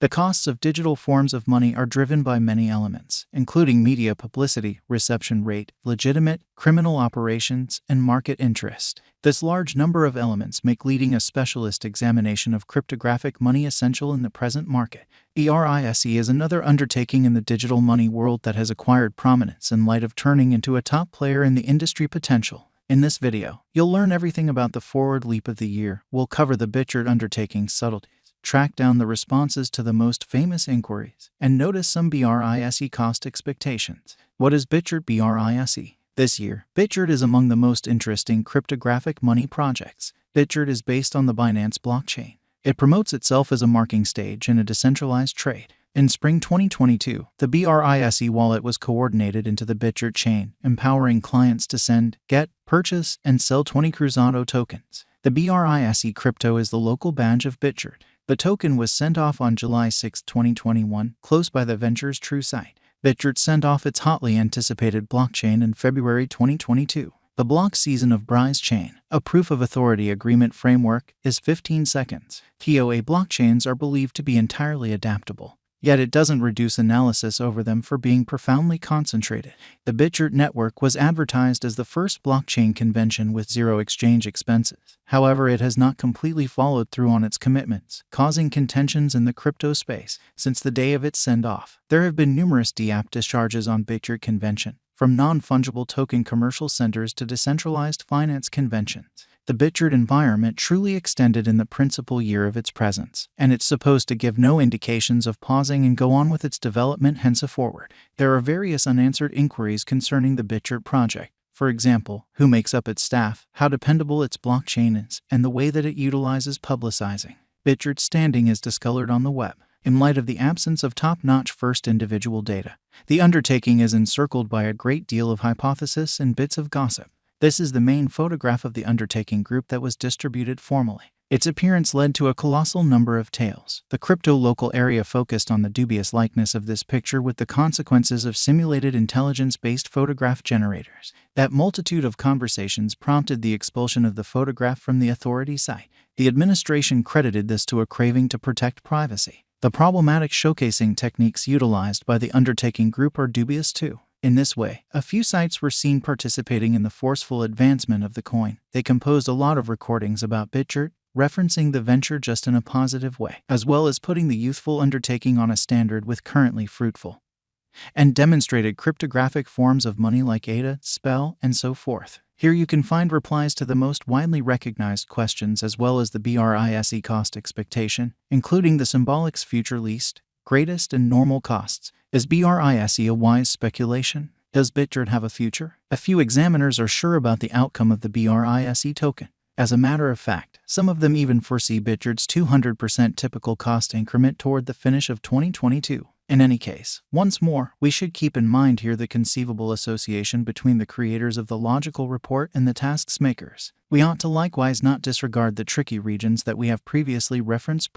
The costs of digital forms of money are driven by many elements, including media publicity, reception rate, legitimate, criminal operations, and market interest. This large number of elements make leading a specialist examination of cryptographic money essential in the present market. Brise is another undertaking in the digital money world that has acquired prominence in light of turning into a top player in the industry potential. In this video, you'll learn everything about the forward leap of the year. We'll cover the Bitgert undertaking's subtleties, track down the responses to the most famous inquiries, and notice some Brise cost expectations. What is Bitgert Brise? This year, Bitgert is among the most interesting cryptographic money projects. Bitgert is based on the Binance blockchain. It promotes itself as a marking stage in a decentralized trade. In spring 2022, the Brise wallet was coordinated into the Bitgert chain, empowering clients to send, get, purchase, and sell 20 Cruzado tokens. The Brise crypto is the local badge of Bitgert. The token was sent off on July 6, 2021, close by the venture's true site. Bitgert sent off its hotly anticipated blockchain in February 2022. The block season of Brise chain, a proof of authority agreement framework, is 15 seconds. POA blockchains are believed to be entirely adaptable, yet it doesn't reduce analysis over them for being profoundly concentrated. The Bitgert network was advertised as the first blockchain convention with zero exchange expenses. However, it has not completely followed through on its commitments, causing contentions in the crypto space. Since the day of its send-off, there have been numerous DApp discharges on Bitgert convention, from non-fungible token commercial centers to decentralized finance conventions. The Bitgert environment truly extended in the principal year of its presence, and it's supposed to give no indications of pausing and go on with its development henceforward. There are various unanswered inquiries concerning the Bitgert project. For example, who makes up its staff, how dependable its blockchain is, and the way that it utilizes publicizing. Bitgert's standing is discolored on the web. In light of the absence of top-notch first individual data, the undertaking is encircled by a great deal of hypothesis and bits of gossip. This is the main photograph of the undertaking group that was distributed formally. Its appearance led to a colossal number of tales. The crypto local area focused on the dubious likeness of this picture with the consequences of simulated intelligence-based photograph generators. That multitude of conversations prompted the expulsion of the photograph from the authority site. The administration credited this to a craving to protect privacy. The problematic showcasing techniques utilized by the undertaking group are dubious too. In this way, a few sites were seen participating in the forceful advancement of the coin. They composed a lot of recordings about Bitgert, referencing the venture just in a positive way, as well as putting the youthful undertaking on a standard with currently fruitful and demonstrated cryptographic forms of money like ADA, Spell, and so forth. Here you can find replies to the most widely recognized questions as well as the Brise cost expectation, including the symbolics future least, greatest, and normal costs. Is Brise a wise speculation? Does Bitgert have a future? A few examiners are sure about the outcome of the Brise token. As a matter of fact, some of them even foresee Bitgert's 200% typical cost increment toward the finish of 2022. In any case, once more, we should keep in mind here the conceivable association between the creators of the logical report and the task's makers. We ought to likewise not disregard the tricky regions that we have previously referenced.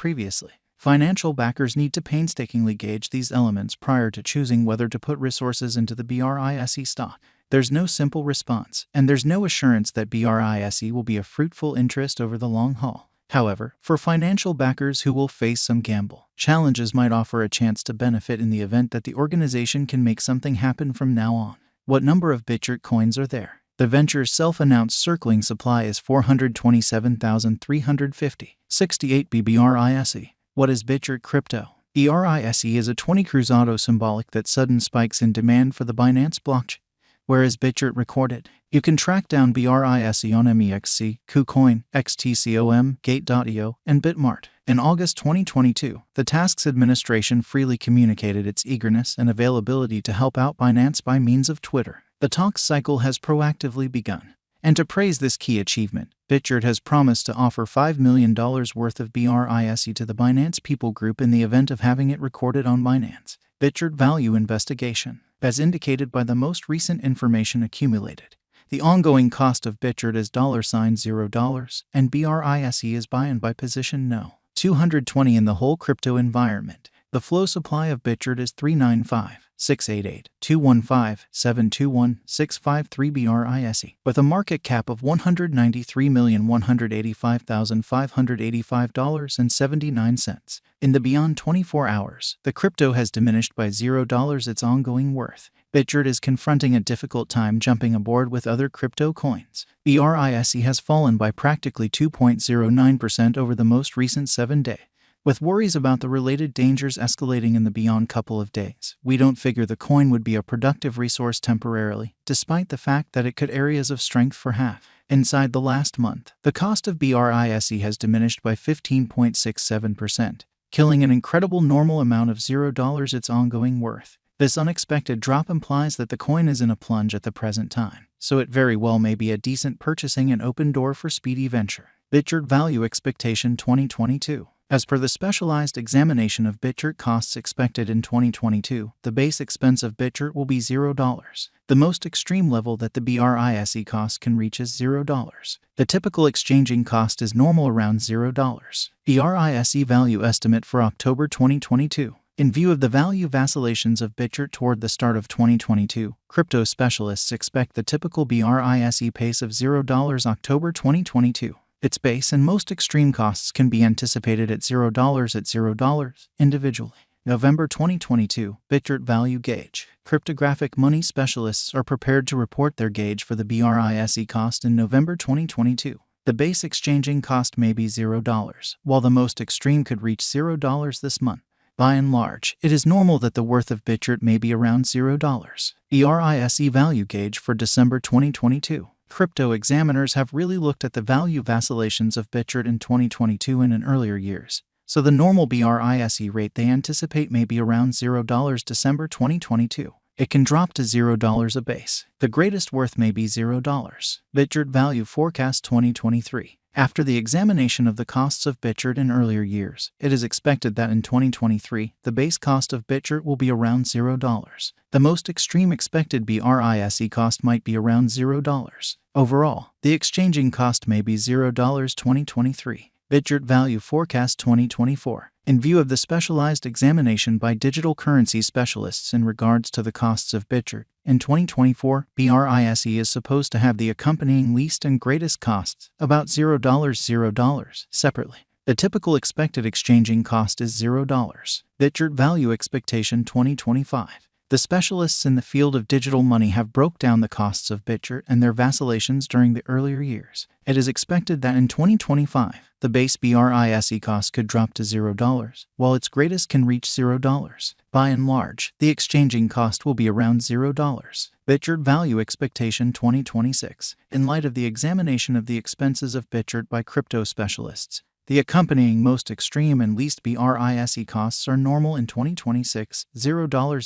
Financial backers need to painstakingly gauge these elements prior to choosing whether to put resources into the Brise stock. There's no simple response, and there's no assurance that Brise will be a fruitful interest over the long haul. However, for financial backers who will face some gamble, challenges might offer a chance to benefit in the event that the organization can make something happen from now on. What number of Bitgert coins are there? The venture's self-announced circling supply is 427,350. 68 Brise. What is Bitgert crypto? Brise is a 20 Cruzado symbolic that sudden spikes in demand for the Binance blockchain. Where is Bitgert recorded? You can track down Brise on MEXC, KuCoin, XTCOM, Gate.io, and Bitmart. In August 2022, the task's administration freely communicated its eagerness and availability to help out Binance by means of Twitter. The talks cycle has proactively begun. And to praise this key achievement, Bitgert has promised to offer $5 million worth of Brise to the Binance People Group in the event of having it recorded on Binance. Bitgert value investigation. As indicated by the most recent information accumulated, the ongoing cost of Bitgert is $0, and Brise is buy and buy position no. 220 in the whole crypto environment. The flow supply of Bitgert is 395,688,215,721,653 Brise, with a market cap of $193,185,585.79. In the beyond 24 hours, the crypto has diminished by $0 its ongoing worth. Bitgert is confronting a difficult time jumping aboard with other crypto coins. Brise has fallen by practically 2.09% over the most recent 7-day. With worries about the related dangers escalating in the beyond couple of days, we don't figure the coin would be a productive resource temporarily, despite the fact that it could areas of strength for half. Inside the last month, the cost of Brise has diminished by 15.67%, killing an incredible normal amount of $0 its ongoing worth. This unexpected drop implies that the coin is in a plunge at the present time, so it very well may be a decent purchasing and open door for speedy venture. Bitgert Value Expectation 2022. As per the specialized examination of Bitgert costs expected in 2022, the base expense of Bitgert will be $0. The most extreme level that the Brise cost can reach is $0. The typical exchanging cost is normal around $0. Brise value estimate for October 2022. In view of the value vacillations of Bitgert toward the start of 2022, crypto specialists expect the typical Brise pace of $0 October 2022. Its base and most extreme costs can be anticipated at $0 individually. November 2022, Bitgert Value Gauge. Cryptographic money specialists are prepared to report their gauge for the Brise cost in November 2022. The base exchanging cost may be $0, while the most extreme could reach $0 this month. By and large, it is normal that the worth of Bitgert may be around $0. Brise Value Gauge for December 2022. Crypto examiners have really looked at the value vacillations of Bitgert in 2022 and in earlier years, so the normal Brise rate they anticipate may be around $0 December 2022. It can drop to $0 a base. The greatest worth may be $0. Bitgert Value Forecast 2023. After the examination of the costs of Bitgert in earlier years, it is expected that in 2023, the base cost of Bitgert will be around $0. The most extreme expected Brise cost might be around $0. Overall, the exchanging cost may be $0 2023. Bitgert Value Forecast 2024. In view of the specialized examination by digital currency specialists in regards to the costs of Bitgert, in 2024, Brise is supposed to have the accompanying least and greatest costs, about $0 separately. The typical expected exchanging cost is $0. Bitgert Value Expectation 2025. The specialists in the field of digital money have broke down the costs of Bitgert and their vacillations during the earlier years. It is expected that in 2025, the base Brise cost could drop to $0, while its greatest can reach $0. By and large, the exchanging cost will be around $0. Bitgert Value Expectation 2026. In light of the examination of the expenses of Bitgert by crypto specialists, the accompanying most extreme and least Brise costs are normal in 2026, $0.